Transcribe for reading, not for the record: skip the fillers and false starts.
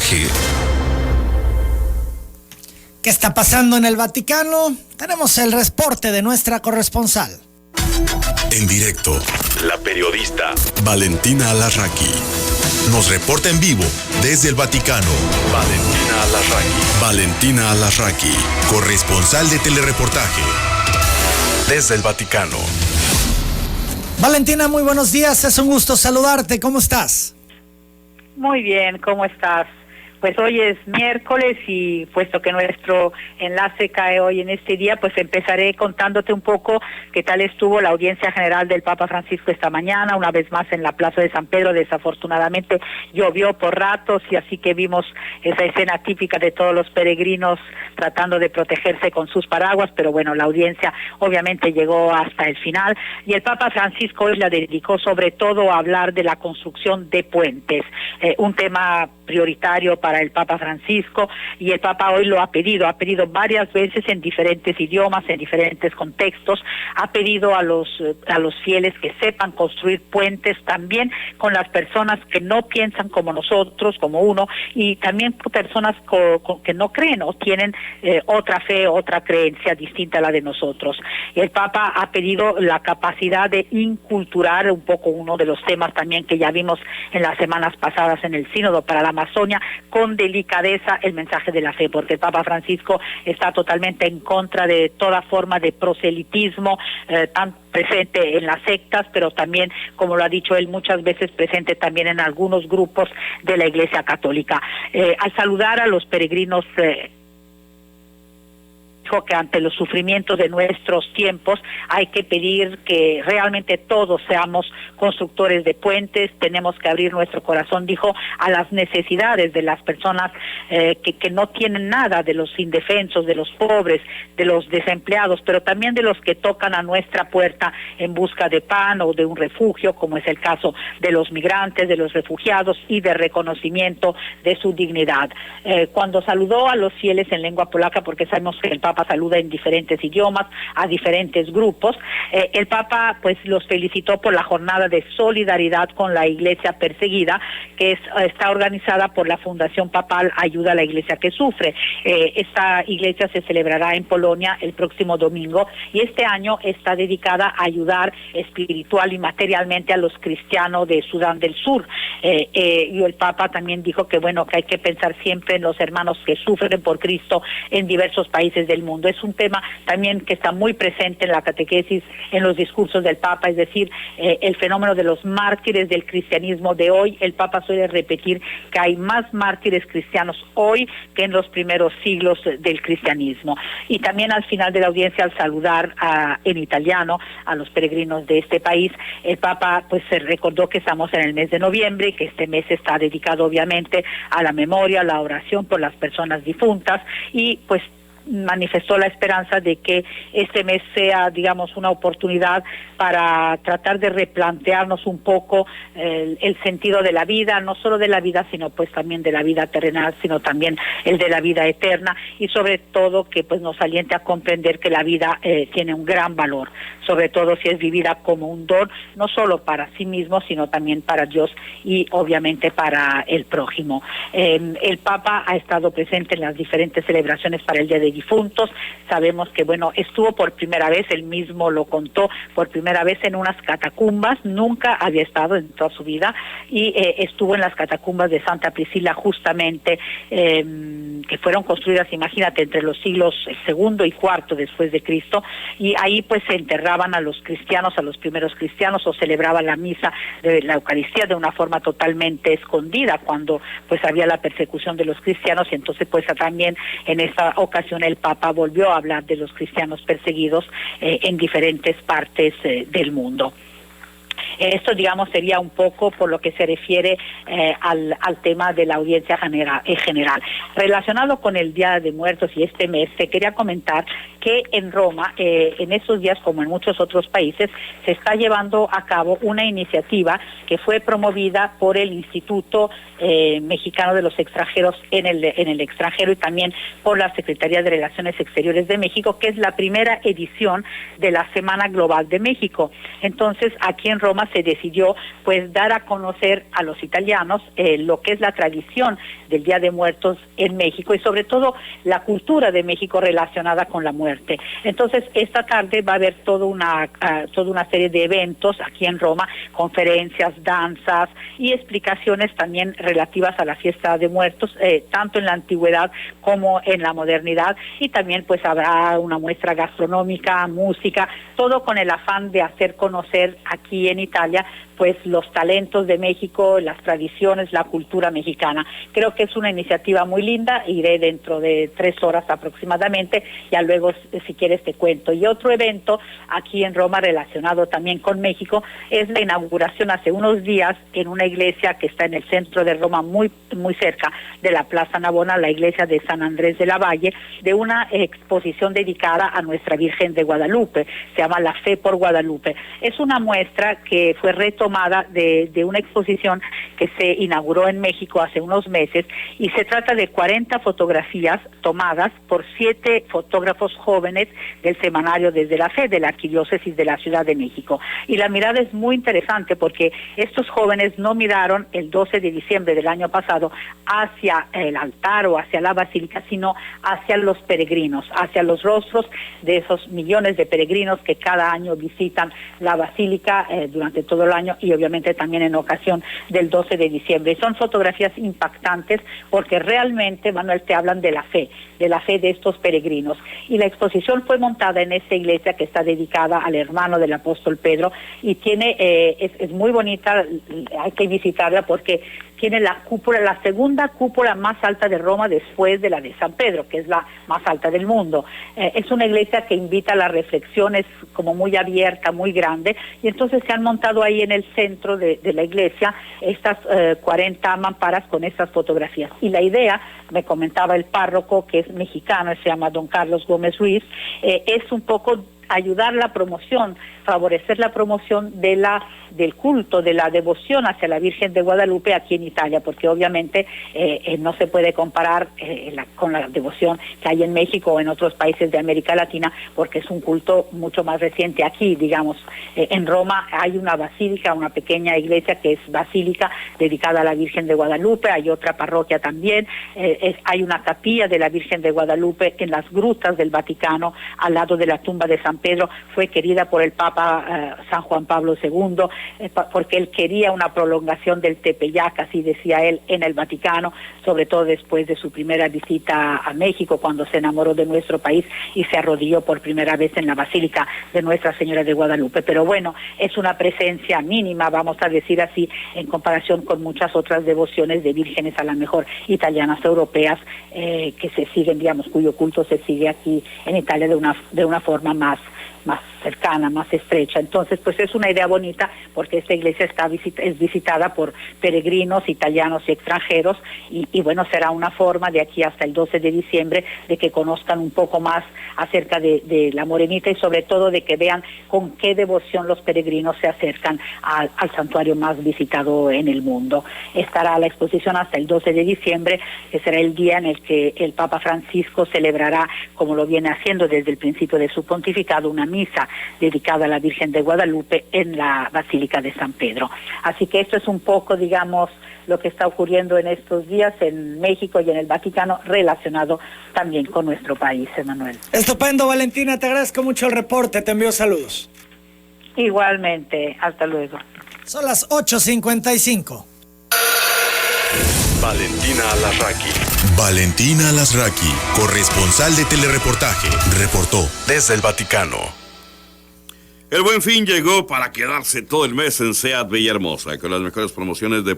telereportaje. ¿Qué está pasando en el Vaticano? Tenemos el reporte de nuestra corresponsal. En directo, la periodista Valentina Alarraqui nos reporta en vivo desde el Vaticano. Valentina Alarraqui, corresponsal de telereportaje desde el Vaticano. Valentina, muy buenos días, es un gusto saludarte, ¿cómo estás? Muy bien, ¿cómo estás? Pues hoy es miércoles y puesto que nuestro enlace cae hoy en este día, pues empezaré contándote un poco qué tal estuvo la audiencia general del Papa Francisco esta mañana, una vez más en la Plaza de San Pedro. Desafortunadamente llovió por ratos y así que vimos esa escena típica de todos los peregrinos tratando de protegerse con sus paraguas, pero bueno, la audiencia obviamente llegó hasta el final y el Papa Francisco hoy la dedicó sobre todo a hablar de la construcción de puentes, un tema prioritario para el Papa Francisco, y el Papa hoy lo ha pedido varias veces en diferentes idiomas, en diferentes contextos, ha pedido a los fieles que sepan construir puentes también con las personas que no piensan como nosotros, como uno, y también con personas que no creen o tienen otra fe, otra creencia distinta a la de nosotros. El Papa ha pedido la capacidad de inculturar un poco uno de los temas también que ya vimos en las semanas pasadas en el Sínodo para la Amazonia, con delicadeza el mensaje de la fe, porque el Papa Francisco está totalmente en contra de toda forma de proselitismo, tan presente en las sectas, pero también, como lo ha dicho él muchas veces, presente también en algunos grupos de la Iglesia Católica. Al saludar a los peregrinos, que ante los sufrimientos de nuestros tiempos hay que pedir que realmente todos seamos constructores de puentes, tenemos que abrir nuestro corazón, dijo, a las necesidades de las personas que no tienen nada, de los indefensos, de los pobres, de los desempleados, pero también de los que tocan a nuestra puerta en busca de pan o de un refugio, como es el caso de los migrantes, de los refugiados y de reconocimiento de su dignidad. Cuando saludó a los fieles en lengua polaca, porque sabemos que el Papa saluda en diferentes idiomas a diferentes grupos, el Papa pues los felicitó por la jornada de solidaridad con la Iglesia perseguida que está organizada por la Fundación Papal Ayuda a la Iglesia que Sufre. Esta iglesia se celebrará en Polonia el próximo domingo y este año está dedicada a ayudar espiritual y materialmente a los cristianos de Sudán del Sur. Y el Papa también dijo que bueno, que hay que pensar siempre en los hermanos que sufren por Cristo en diversos países del mundo. Es un tema también que está muy presente en la catequesis, en los discursos del Papa, es decir, el fenómeno de los mártires del cristianismo de hoy. El Papa suele repetir que hay más mártires cristianos hoy que en los primeros siglos del cristianismo. Y también al final de la audiencia, al saludar en italiano a los peregrinos de este país, el Papa pues se recordó que estamos en el mes de noviembre y que este mes está dedicado obviamente a la memoria, a la oración por las personas difuntas, y pues manifestó la esperanza de que este mes sea, digamos, una oportunidad para tratar de replantearnos un poco el sentido de la vida, no solo de la vida, sino pues también de la vida terrenal, sino también el de la vida eterna, y sobre todo que pues nos aliente a comprender que la vida tiene un gran valor, sobre todo si es vivida como un don, no solo para sí mismo, sino también para Dios y obviamente para el prójimo. El Papa ha estado presente en las diferentes celebraciones para el Día de Difuntos. Sabemos que bueno, estuvo por primera vez, él mismo lo contó, por primera vez en unas catacumbas, nunca había estado en toda su vida, y estuvo en las catacumbas de Santa Priscila justamente, que fueron construidas, imagínate, entre los siglos segundo y cuarto después de Cristo, y ahí pues se enterraban a los cristianos, a los primeros cristianos, o celebraban la misa de la Eucaristía de una forma totalmente escondida cuando pues había la persecución de los cristianos, y entonces pues también en esta ocasión el Papa volvió a hablar de los cristianos perseguidos en diferentes partes del mundo. Esto, digamos, sería un poco por lo que se refiere al tema de la audiencia general. Relacionado con el Día de Muertos y este mes, te quería comentar que en Roma, en estos días, como en muchos otros países, se está llevando a cabo una iniciativa que fue promovida por el Instituto Mexicano de los Extranjeros en el extranjero, y también por la Secretaría de Relaciones Exteriores de México, que es la primera edición de la Semana Global de México. Entonces, aquí en Roma se decidió pues dar a conocer a los italianos lo que es la tradición del Día de Muertos en México y sobre todo la cultura de México relacionada con la muerte. Entonces esta tarde va a haber toda una serie de eventos aquí en Roma, conferencias, danzas y explicaciones también relativas a la fiesta de muertos, tanto en la antigüedad como en la modernidad, y también pues habrá una muestra gastronómica, música, todo con el afán de hacer conocer aquí en Italia pues los talentos de México, las tradiciones, la cultura mexicana. Creo que es una iniciativa muy linda, iré dentro de 3 horas aproximadamente, ya luego si quieres te cuento. Y otro evento aquí en Roma relacionado también con México es la inauguración hace unos días en una iglesia que está en el centro de Roma, muy cerca de la Plaza Navona, la iglesia de San Andrés de la Valle, de una exposición dedicada a nuestra Virgen de Guadalupe, se llama La Fe por Guadalupe. Es una muestra que fue retomada de una exposición que se inauguró en México hace unos meses, y se trata de 40 fotografías tomadas por 7 fotógrafos jóvenes del semanario Desde la Fe, de la Arquidiócesis de la Ciudad de México. Y la mirada es muy interesante porque estos jóvenes no miraron el 12 de diciembre del año pasado hacia el altar o hacia la basílica, sino hacia los peregrinos, hacia los rostros de esos millones de peregrinos que cada año visitan la basílica durante todo el año, y obviamente también en ocasión del 12 de diciembre. Son fotografías impactantes porque realmente, Manuel, te hablan de la fe de estos peregrinos. Y la exposición fue montada en esta iglesia que está dedicada al hermano del apóstol Pedro, y tiene es muy bonita, hay que visitarla porque tiene la cúpula, la segunda cúpula más alta de Roma después de la de San Pedro, que es la más alta del mundo. Es una iglesia que invita a la reflexión, es como muy abierta, muy grande, y entonces se han montado ahí en el centro de la iglesia estas 40 mamparas con estas fotografías. Y la idea, me comentaba el párroco, que es mexicano, se llama don Carlos Gómez Ruiz, es un poco ayudar la promoción, favorecer la promoción del culto, de la devoción hacia la Virgen de Guadalupe aquí en Italia, porque obviamente no se puede comparar con la devoción que hay en México o en otros países de América Latina, porque es un culto mucho más reciente aquí, digamos. En Roma hay una basílica, una pequeña iglesia que es basílica dedicada a la Virgen de Guadalupe, hay otra parroquia también, hay una capilla de la Virgen de Guadalupe en las grutas del Vaticano, al lado de la tumba de San Pedro. Fue querida por el Papa San Juan Pablo II, porque él quería una prolongación del Tepeyac, así decía él, en el Vaticano, sobre todo después de su primera visita a México, cuando se enamoró de nuestro país y se arrodilló por primera vez en la Basílica de Nuestra Señora de Guadalupe. Pero bueno, es una presencia mínima, vamos a decir así, en comparación con muchas otras devociones de vírgenes, a lo mejor italianas, europeas, que se siguen, digamos, cuyo culto se sigue aquí en Italia de una forma más cercana, más estrecha. Entonces, pues es una idea bonita porque esta iglesia es visitada por peregrinos italianos y extranjeros, y bueno, será una forma de aquí hasta el 12 de diciembre de que conozcan un poco más acerca de la Morenita, y sobre todo de que vean con qué devoción los peregrinos se acercan al santuario más visitado en el mundo. Estará la exposición hasta el 12 de diciembre, que será el día en el que el Papa Francisco celebrará, como lo viene haciendo desde el principio de su pontificado, una misa dedicada a la Virgen de Guadalupe en la Basílica de San Pedro. Así que esto es un poco, digamos, lo que está ocurriendo en estos días en México y en el Vaticano, relacionado también con nuestro país, Emanuel. Estupendo, Valentina, te agradezco mucho el reporte, te envío saludos. Igualmente, hasta luego. Son las 8:55. Valentina Alasraqui. Valentina Alasraqui, corresponsal de Telereportaje, reportó desde el Vaticano. El Buen Fin llegó para quedarse todo el mes en SEAT Villahermosa, con las mejores promociones de